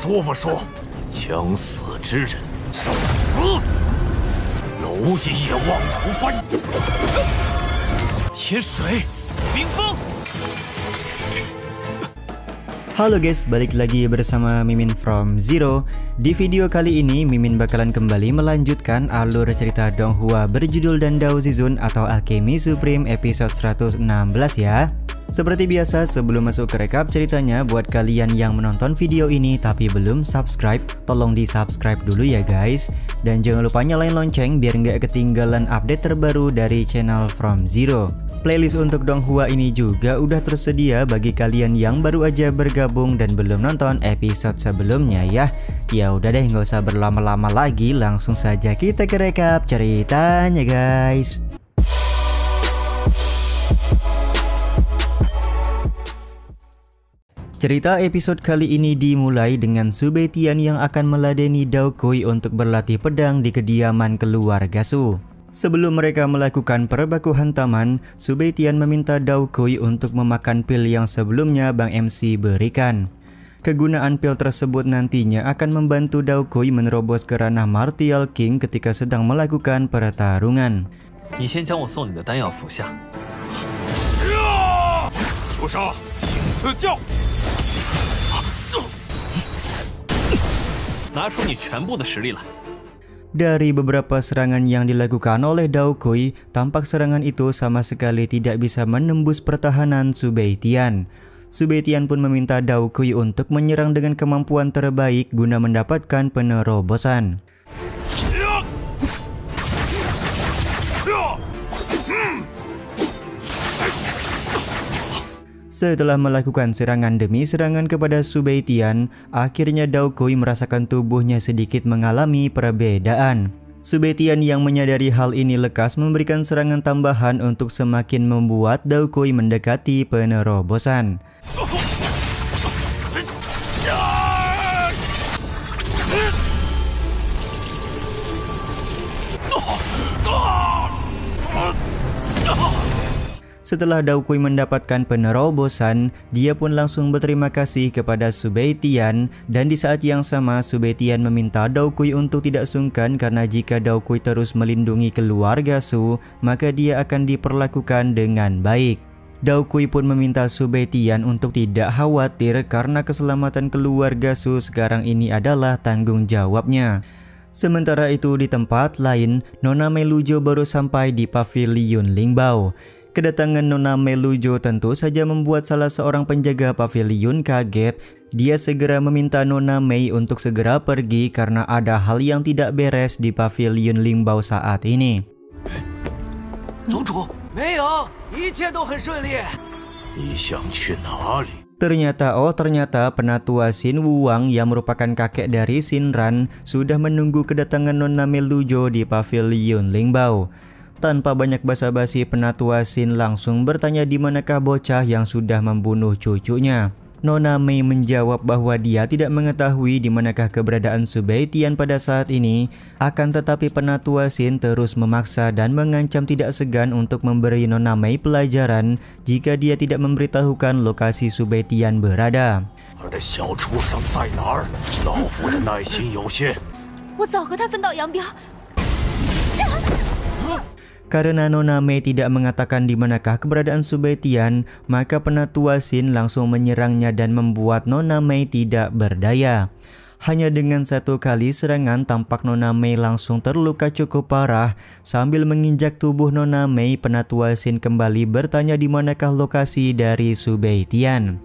说不说？将死之人受死！蝼蚁也妄图翻！天水，冰封。 Halo guys, balik lagi bersama Mimin from Zero. Di video kali ini, Mimin bakalan kembali melanjutkan alur cerita Donghua berjudul Dandao Zizun atau Alchemy Supreme episode 116 ya. Seperti biasa, sebelum masuk ke rekap ceritanya, buat kalian yang menonton video ini tapi belum subscribe, tolong di subscribe dulu ya guys. Dan jangan lupa nyalain lonceng biar nggak ketinggalan update terbaru dari channel From Zero. Playlist untuk Donghua ini juga udah tersedia bagi kalian yang baru aja bergabung dan belum nonton episode sebelumnya ya. Ya udah deh, nggak usah berlama-lama lagi, langsung saja kita ke rekap ceritanya guys. Cerita episode kali ini dimulai dengan Sube Tian yang akan meladeni Dao Kui untuk berlatih pedang di kediaman keluarga Su. Sebelum mereka melakukan perbaku hantaman, Sube Tian meminta Dao Kui untuk memakan pil yang sebelumnya Bang MC berikan. Kegunaan pil tersebut nantinya akan membantu Dao Kui menerobos ke ranah Martial King ketika sedang melakukan pertarungan. Dari beberapa serangan yang dilakukan oleh Dao Kui, tampak serangan itu sama sekali tidak bisa menembus pertahanan Sube Tian. Sube Tian pun meminta Dao Kui untuk menyerang dengan kemampuan terbaik guna mendapatkan penerobosan. Setelah melakukan serangan demi serangan kepada Sube Tian, akhirnya Dao Kui merasakan tubuhnya sedikit mengalami perbedaan. Sube Tian yang menyadari hal ini lekas memberikan serangan tambahan untuk semakin membuat Dao Kui mendekati penerobosan. Setelah Dao Kui mendapatkan penerobosan, dia pun langsung berterima kasih kepada Sube Tian, dan di saat yang sama Sube Tian meminta Dao Kui untuk tidak sungkan karena jika Dao Kui terus melindungi keluarga Su, maka dia akan diperlakukan dengan baik. Dao Kui pun meminta Sube Tian untuk tidak khawatir karena keselamatan keluarga Su sekarang ini adalah tanggung jawabnya. Sementara itu di tempat lain, Nona Melujo baru sampai di pavilion Lingbao. Kedatangan Nona Melujo tentu saja membuat salah seorang penjaga pavilion kaget. Dia segera meminta Nona Mei untuk segera pergi karena ada hal yang tidak beres di pavilion Lingbao saat ini. Ternyata penatua Xin Wuang yang merupakan kakek dari Xin Ran sudah menunggu kedatangan Nona Melujo di pavilion Lingbao. Tanpa banyak basa-basi, penatua Xin langsung bertanya di manakah bocah yang sudah membunuh cucunya. Nona Mei menjawab bahwa dia tidak mengetahui di manakah keberadaan Sube Tian pada saat ini. Akan tetapi penatua Xin terus memaksa dan mengancam tidak segan untuk memberi Nona Mei pelajaran jika dia tidak memberitahukan lokasi Sube Tian berada. Karena Nona Mei tidak mengatakan di manakah keberadaan Sube Tian, maka penatua Xin langsung menyerangnya dan membuat Nona Mei tidak berdaya. Hanya dengan satu kali serangan, tampak Nona Mei langsung terluka cukup parah. Sambil menginjak tubuh Nona Mei, penatua Xin kembali bertanya di manakah lokasi dari Sube Tian.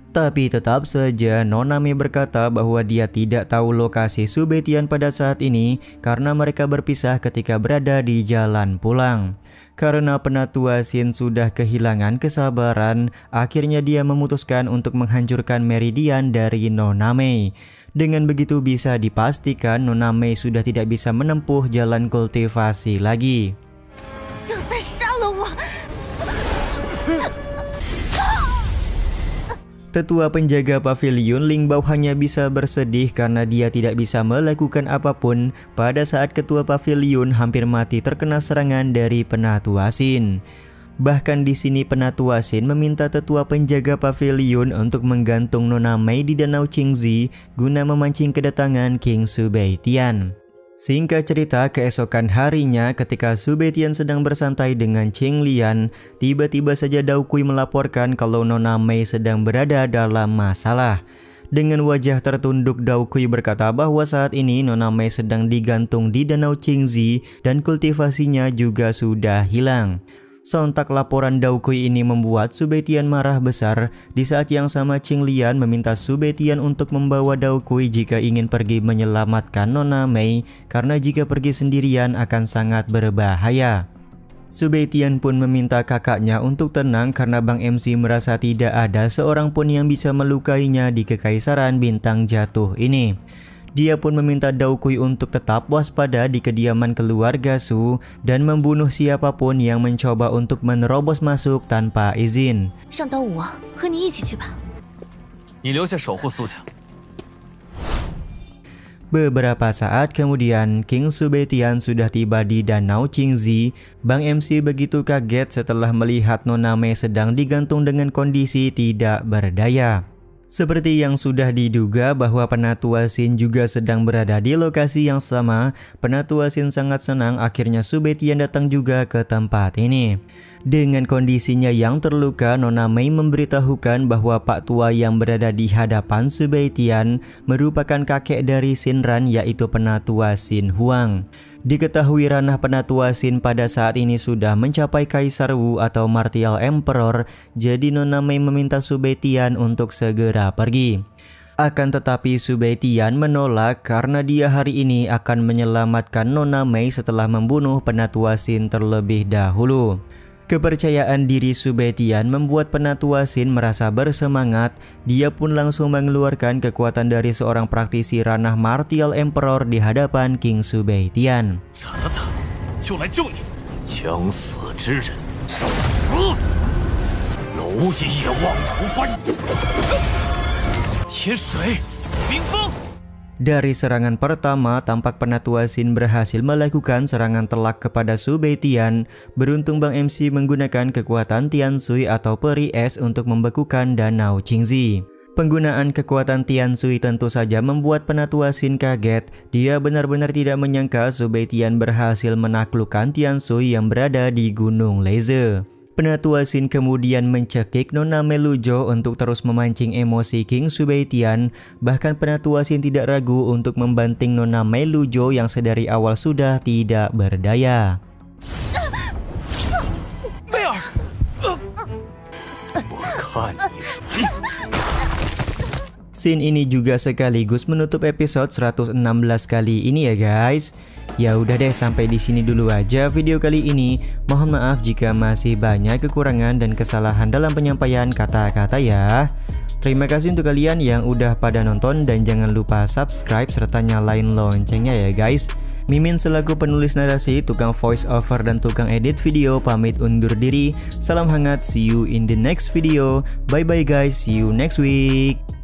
Tapi tetap saja Nona Mei berkata bahwa dia tidak tahu lokasi Sube Tian pada saat ini karena mereka berpisah ketika berada di jalan pulang. Karena penatua Xin sudah kehilangan kesabaran, akhirnya dia memutuskan untuk menghancurkan meridian dari Nona Mei. Dengan begitu bisa dipastikan Nona Mei sudah tidak bisa menempuh jalan kultivasi lagi. Tetua penjaga pavilion Lingbao hanya bisa bersedih karena dia tidak bisa melakukan apapun pada saat ketua pavilion hampir mati terkena serangan dari penatua Xin. Bahkan di sini Penatua Xin meminta tetua penjaga pavilion untuk menggantung Nona Mei di Danau Qingzi guna memancing kedatangan King Subaitian. Singkat cerita, keesokan harinya ketika Subaitian sedang bersantai dengan Qing Lian, tiba-tiba saja Dao Kui melaporkan kalau Nona Mei sedang berada dalam masalah. Dengan wajah tertunduk, Dao Kui berkata bahwa saat ini Nona Mei sedang digantung di Danau Qingzi dan kultivasinya juga sudah hilang. Sontak laporan Dao Kui ini membuat Subaitian marah besar. Di saat yang sama Qing Lian meminta Subaitian untuk membawa Dao Kui jika ingin pergi menyelamatkan Nona Mei, karena jika pergi sendirian akan sangat berbahaya. Subaitian pun meminta kakaknya untuk tenang karena Bang MC merasa tidak ada seorang pun yang bisa melukainya di Kekaisaran Bintang Jatuh ini. Dia pun meminta Dao Kui untuk tetap waspada di kediaman keluarga Su dan membunuh siapapun yang mencoba untuk menerobos masuk tanpa izin. Beberapa saat kemudian, King Subaitian sudah tiba di Danau Qingzi. Bang MC begitu kaget setelah melihat Nona Mei sedang digantung dengan kondisi tidak berdaya. Seperti yang sudah diduga bahwa Penatua Xin juga sedang berada di lokasi yang sama, Penatua Xin sangat senang akhirnya Subaitian datang juga ke tempat ini. Dengan kondisinya yang terluka, Nona Mei memberitahukan bahwa Pak Tua yang berada di hadapan Subaitian merupakan kakek dari Xin Ran, yaitu Penatua Xin Huang. Diketahui ranah Penatua Xin pada saat ini sudah mencapai Kaisar Wu atau Martial Emperor, jadi Nona Mei meminta Subaitian untuk segera pergi. Akan tetapi Subaitian menolak karena dia hari ini akan menyelamatkan Nona Mei setelah membunuh Penatua Xin terlebih dahulu. Kepercayaan diri Subaitian membuat Penatua Xin merasa bersemangat. Dia pun langsung mengeluarkan kekuatan dari seorang praktisi ranah Martial Emperor di hadapan King Subaitian. Dari serangan pertama, tampak Penatua Xin berhasil melakukan serangan telak kepada Subaitian. Beruntung Bang MC menggunakan kekuatan Tian Sui atau peri es untuk membekukan Danau Qingzi. Penggunaan kekuatan Tian Sui tentu saja membuat Penatua Xin kaget. Dia benar-benar tidak menyangka Subaitian berhasil menaklukkan Tian Sui yang berada di Gunung Leze. Penatua Xin kemudian mencekik Nona Mei Lujo untuk terus memancing emosi King Subaitian. Bahkan Penatua Xin tidak ragu untuk membanting Nona Mei Lujo yang sedari awal sudah tidak berdaya. Scene ini juga sekaligus menutup episode 116 kali ini ya guys. Ya udah deh, sampai di sini dulu aja video kali ini. Mohon maaf jika masih banyak kekurangan dan kesalahan dalam penyampaian kata-kata ya. Terima kasih untuk kalian yang udah pada nonton dan jangan lupa subscribe serta nyalain loncengnya ya guys. Mimin selaku penulis narasi, tukang voice over dan tukang edit video pamit undur diri. Salam hangat, see you in the next video. Bye bye guys, see you next week.